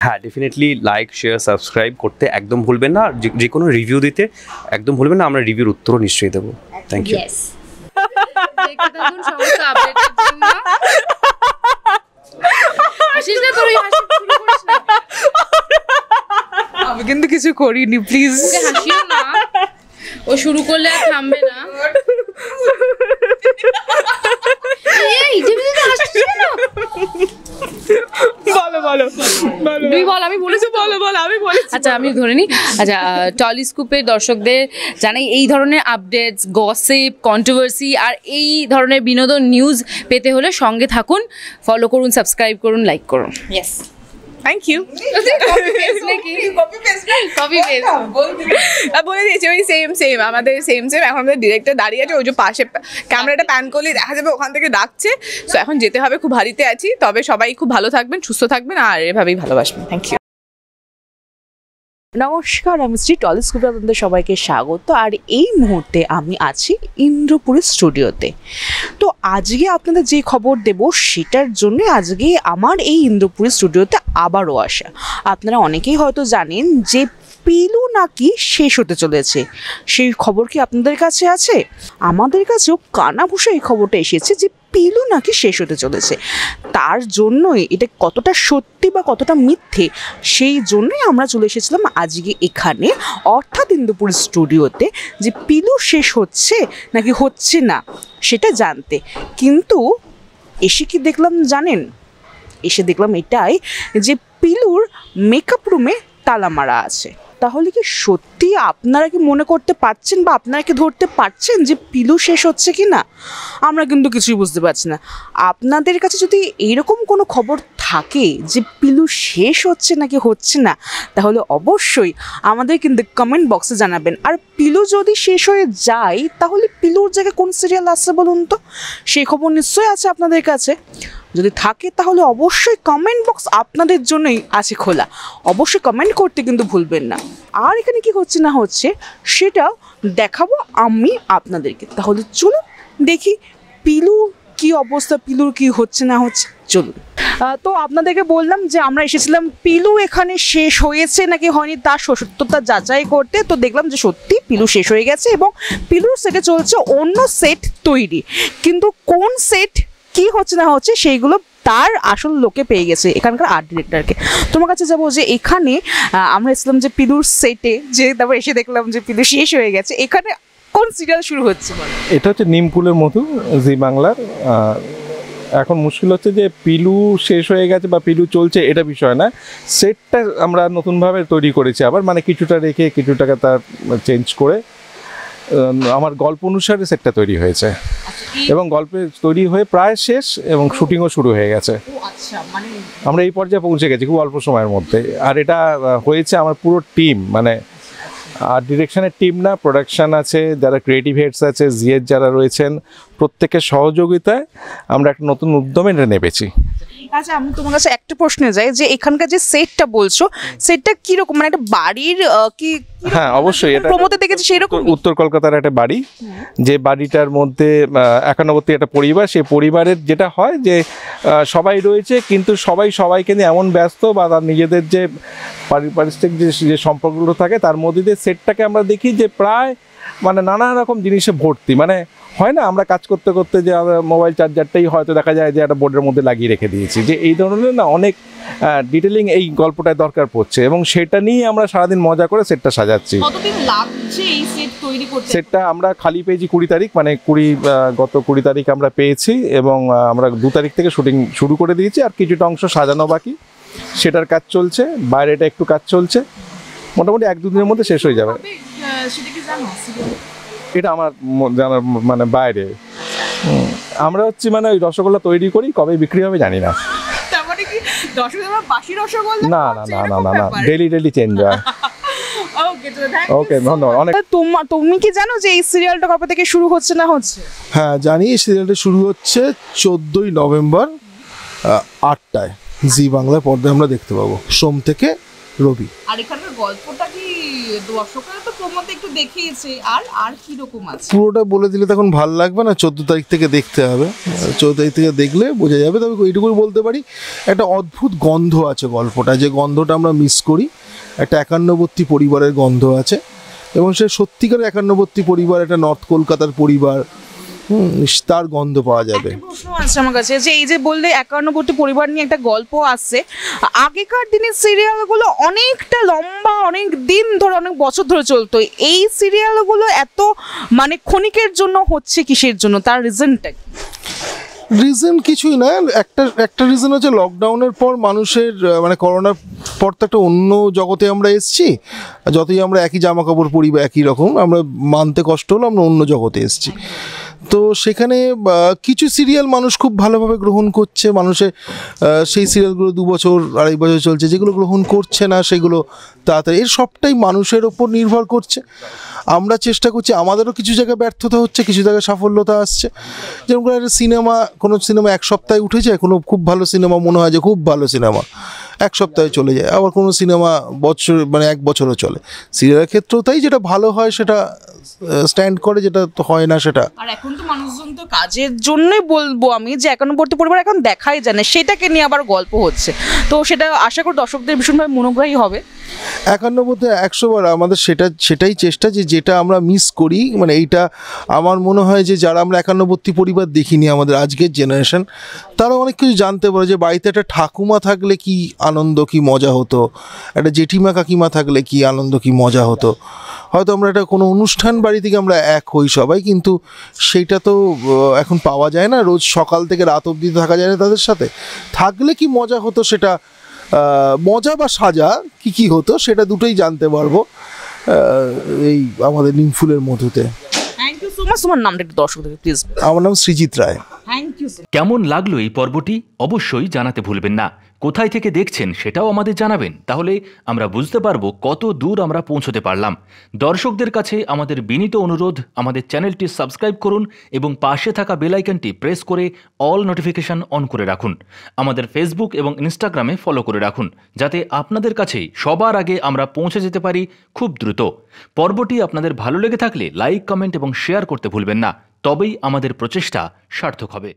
হ্যাঁ, definitely like, share, subscribe করতে একদম ভুলবেন না। যে কোনো রিভিউ দিতে একদম ভুলবেন না, আমরা রিভিউর উত্তরও নিশ্চয়ই দেবো। Thank you. দেখতে থাকুন সমস্ত আপডেটের জন্য। হাসিস না, তোর হাসি শুরু করিস না। আমি কিন্তু কিছু করিনি, প্লিজ হাসিও না, ও শুরু করলে আর থামবে না। এই তুমি তো হাসছিস কেন? বলো বলো তুই বল, আমি বলেছি। বলো বলো, আমি বলেছি। আচ্ছা আমি ধরে নিই। আচ্ছা, টলিস্কোপের দর্শকদের জানাই এই ধরনের আপডেটস, গসিপ, কন্ট্রোভার্সি আর এই ধরনের বিনোদন নিউজ পেতে হলে সঙ্গে থাকুন, ফলো করুন, সাবস্ক্রাইব করুন, লাইক করুন। Yes, thank you. বলে দিয়েছি ওই সেম আমাদের সেম এখন আমাদের ডিরেক্টর দাঁড়িয়ে আছে, ওই যে পাশে ক্যামেরাটা প্যান করলে দেখা যাবে ওখান থেকে ডাকছে। সো এখন যেতে হবে, খুব ভারীতে আছি। তবে সবাই খুব ভালো থাকবেন, সুস্থ থাকবেন আর এভাবেই ভালোবাসবেন। Thank you. নমস্কার, আমি শ্রী টলিস্কোপে আপনাদের সবাইকে স্বাগত। আর এই মুহূর্তে আমি আছি ইন্দ্রপুরের স্টুডিওতে। তো আজকে আপনাদের যে খবর দেব সেটার জন্য আজকে আমার এই ইন্দ্রপুরের স্টুডিওতে আবারও আসা। আপনারা অনেকেই হয়তো জানেন যে পিলু নাকি শেষ হতে চলেছে। সেই খবর কি আপনাদের কাছে আছে? আমাদের কাছেও কানাঘুষা এই খবরটা এসেছে যে পিলু নাকি শেষ হতে চলেছে। তার জন্যই এটা কতটা সত্যি বা কতটা মিথ্যে, সেই জন্যই আমরা চলে এসেছিলাম আজকে এখানে, অর্থাৎ ইন্দ্রপুর স্টুডিওতে, যে পিলু শেষ হচ্ছে নাকি হচ্ছে না সেটা জানতে। কিন্তু এসে কি দেখলাম জানেন? এসে দেখলাম এটাই যে পিলুর মেকআপ রুমে তালা মারা আছে। তাহলে কি সত্যি আপনারা কি মনে করতে পারছেন বা আপনারা কি ধরতে পারছেন যে পিলু শেষ হচ্ছে কি না? আমরা কিন্তু কিছুই বুঝতে পারছি না। আপনাদের কাছে যদি এইরকম কোনো খবর থাকে যে পিলু শেষ হচ্ছে নাকি হচ্ছে না, তাহলে অবশ্যই আমাদের কিন্তু কমেন্ট বক্সে জানাবেন। আর পিলু যদি শেষ হয়ে যায় তাহলে পিলুর জায়গায় কোন সিরিয়াল আসছে বলুন তো? সেই খবর নিশ্চয়ই আছে আপনাদের কাছে। যদি থাকে তাহলে অবশ্যই কমেন্ট বক্স আপনাদের জন্যই আছে খোলা। অবশ্যই কমেন্ট করতে কিন্তু ভুলবেন না। আর এখানে কি হচ্ছে না হচ্ছে সেটাও দেখাবো আমি আপনাদেরকে। তাহলে চলুন দেখি পিলু কি অবস্থা, পিলুর কি হচ্ছে না হচ্ছে। চলুন। তো আপনাদেরকে বললাম যে আমরা এসেছিলাম পিলু এখানে শেষ হয়েছে নাকি হয়নি তার সত্যতা যাচাই করতে। তো দেখলাম যে সত্যি পিলু শেষ হয়ে গেছে এবং পিলুর সেটে চলছে অন্য সেট তৈরি। কিন্তু কোন সেট, কি হচ্ছে না হচ্ছে সেইগুলো তার আসল লোকে পেয়ে গেছে, এখানকার আর্ট ডিরেক্টরকে। তোমার কাছে যাবো যে এখানে আমরা এসেছিলাম যে পিলুর সেটে, যে তারপর এসে দেখলাম যে পিলু শেষ হয়ে গেছে। এখানে কোন সিরিয়াল শুরু হচ্ছে? এটা হচ্ছে নিমকুলের মতো, জি বাংলার। এখন মুশকিল হচ্ছে যে পিলু শেষ হয়ে গেছে বা পিলু চলছে এটা বিষয় না, সেটটা আমরা নতুনভাবে তৈরি করেছি আবার, মানে কিছুটা রেখে কিছুটাকে তার চেঞ্জ করে আমার গল্প অনুসারে সেটটা তৈরি হয়েছে এবং গল্পে তৈরি হয়ে প্রায় শেষ এবং শুটিংও শুরু হয়ে গেছে। আমরা এই পর্যায়ে পৌঁছে গেছি খুব অল্প সময়ের মধ্যে। আর এটা হয়েছে আমার পুরো টিম, মানে আর ডিরেকশনের টিম না, প্রোডাকশান আছে, যারা ক্রিয়েটিভ হেডস আছে, জিএর যারা রয়েছেন, প্রত্যেকের সহযোগিতায় আমরা একটা নতুন উদ্যমে নেমেছি। আচ্ছা, আমি তোমার কাছে একটা প্রশ্নে যাই যে এখানকার যে সেটটা বলছো, সেটটা কিরকম, মানে একটা বাড়ির কি? হ্যাঁ অবশ্যই, এটা প্রমোতে দেখেছি সেরকম। উত্তর কলকাতার একটা বাড়ি, যে বাড়িটার মধ্যে একান্নবর্তী একটা পরিবার। সেই পরিবারের যেটা হয় যে সবাই রয়েছে কিন্তু সবাই সবাইকে নিয়ে এমন ব্যস্ত বা তার নিজেদের যে পারিপার্শ্বিক যে সম্পর্কগুলো থাকে তার মধ্যে দিয়ে সেটটাকে আমরা দেখি যে প্রায় মানে নানা রকম জিনিসে ভর্তি। মানে হয় না আমরা কাজ করতে করতে যে মোবাইল চার্জারটাই হয়তো দেখা যায় যে একটা বোর্ডের মধ্যে লাগিয়ে রেখে দিয়েছি, যে এই ধরনের না অনেক ডিটেলিং এই গল্পটায় দরকার পড়ছে এবং সেটা নিয়ে আমরা সারাদিন মজা করে সেটটা সাজাচ্ছি। কতদিন লাগছে এই সেট তৈরি করতে? সেটটা আমরা খালি পেয়েছি 20 তারিখ, মানে গত 20 তারিখ আমরা পেয়েছি এবং আমরা 2 তারিখ থেকে শুটিং শুরু করে দিয়েছি। আর কিছুটা অংশ সাজানো বাকি, সেটার কাজ চলছে, বাইরেটা একটু কাজ চলছে, মোটামুটি 1-2 দিনের মধ্যে শেষ হয়ে যাবে। এটা আমার জানার মানে বাইরে। আমরা হচ্ছে মানে ওই রসগোল্লা তৈরি করি, কবে বিক্রি হবে জানি না। না না না না না না, ডেলি চেঞ্জ হয়। ওকে, ধন্যবাদ অনেক। তুমি কি জানো যে এই সিরিয়ালটা কবে থেকে শুরু হচ্ছে না হচ্ছে? হ্যাঁ জানি, এই সিরিয়ালটা শুরু হচ্ছে 14ই নভেম্বর 8টায় জি বাংলার পর্দায় আমরা দেখতে পাবো, সোম থেকে রবি। আর এখানকার গল্পটা কি দর্শকরা তো প্রমোতে একটু দেখিয়েছে, আর কি রকম আছে? পুরোটা বলে দিলে তখন ভাল লাগবে না, 14 তারিখ থেকে দেখতে হবে, 14 তারিখ থেকে দেখলে বোঝা যাবে। তবে এইটুকুই বলতে পারি, একটা অদ্ভুত গন্ধ আছে গল্পটা, যে গন্ধটা আমরা মিস করি। একটা একান্নবর্তী পরিবারের গন্ধ আছে, এবং সে সত্যিকার একান্নবর্তী পরিবার, একটা নর্থ কলকাতার পরিবার, তার গন্ধ পাওয়া যাবে। একটা প্রশ্ন আছে আমার কাছে, যে এই যে বললে একান্নবর্তী পরিবার নিয়ে একটা গল্প আসছে, আগেকার দিনের সিরিয়ালগুলো অনেকটা লম্বা, অনেক দিন ধরে, অনেক বছর ধরে চলতো। এই সিরিয়ালগুলো এত মানে ক্ষণিকের জন্য হচ্ছে কিসের জন্য, তার রিজনটা কি? রিজন কিছুই না, একটা রিজন হচ্ছে লকডাউনের পর মানুষের মানে করোনার পর তো একটা অন্য জগতে আমরা এসেছি। যতই আমরা একই জামা কাপড় পরি বা একই রকম, আমরা মানতে কষ্ট হলো আমরা অন্য জগতে এসেছি। তো সেখানে কিছু সিরিয়াল মানুষ খুব ভালোভাবে গ্রহণ করছে, মানুষের সেই সিরিয়ালগুলো 2 বছর 2.5 বছর চলছে। যেগুলো গ্রহণ করছে না সেগুলো তাড়াতাড়ি, এর সবটাই মানুষের ওপর নির্ভর করছে। আমরা চেষ্টা করছি, আমাদেরও কিছু জায়গায় ব্যর্থতা হচ্ছে, কিছু জায়গায় সাফল্যতা আসছে। যেমন করে একটা সিনেমা, কোনো সিনেমা 1 সপ্তাহে উঠে যায়, কোনো খুব ভালো সিনেমা মনে হয় যে খুব ভালো সিনেমা 1 সপ্তাহে চলে যায়, আবার কোনো সিনেমা বছর মানে 1 বছরও চলে। সিরিয়ালের ক্ষেত্রেও তাই, যেটা ভালো হয় সেটা স্ট্যান্ড করে, যেটা তো হয় না সেটা। আর এখন তো মানুষজন তো কাজের জন্যই বলবো আমি, যে একান্নবর্তী পরিবার এখন দেখাই যায় না, সেটাকে নিয়ে আবার গল্প হচ্ছে। তো সেটা আশা করি দর্শকদের ভীষণভাবে মনোগ্রাহী হবে। 91 100 বার আমাদের সেটাই চেষ্টা, যে যেটা আমরা মিস করি, মানে এইটা আমার মনে হয় যে যারা আমরা একান্নবর্তী পরিবার দেখিনি, আমাদের আজকের জেনারেশন, তারা অনেক কিছু জানতে পারে। যে বাড়িতে একটা ঠাকুমা থাকলে কি আনন্দ, কি মজা হতো, একটা জেঠিমা কাকিমা থাকলে কি আনন্দ, কি মজা হতো। হয়তো আমরা একটা কোনো অনুষ্ঠান বাড়ি থেকে আমরা এক হই সবাই, কিন্তু সেইটা তো এখন পাওয়া যায় না। রোজ সকাল থেকে রাত অবধি থাকা যায় না তাদের সাথে। থাকলে কি মজা হতো, সেটা মজা বা সাজা কি হতো, সেটা দুটোই জানতে পারবো এই আমাদের নিমফুলের মধুতে। Thank you so much. তোমার নামটা একটু দর্শকদের প্লিজ। আমার নাম সৃজিত রায়। Thank you. কেমন লাগলো এই পর্বটি অবশ্যই জানাতে ভুলবেন না। কোথায় থেকে দেখছেন সেটাও আমাদের জানাবেন, তাহলে আমরা বুঝতে পারবো কত দূর আমরা পৌঁছতে পারলাম। দর্শকদের কাছে আমাদের বিনীত অনুরোধ, আমাদের চ্যানেলটি সাবস্ক্রাইব করুন এবং পাশে থাকা বেল আইকনটি প্রেস করে অল নোটিফিকেশন অন করে রাখুন। আমাদের ফেসবুক এবং ইনস্টাগ্রামে ফলো করে রাখুন, যাতে আপনাদের কাছেই সবার আগে আমরা পৌঁছে যেতে পারি খুব দ্রুত। পর্বটি আপনাদের ভালো লেগে থাকলে লাইক, কমেন্ট এবং শেয়ার করতে ভুলবেন না, তবেই আমাদের প্রচেষ্টা সার্থক হবে।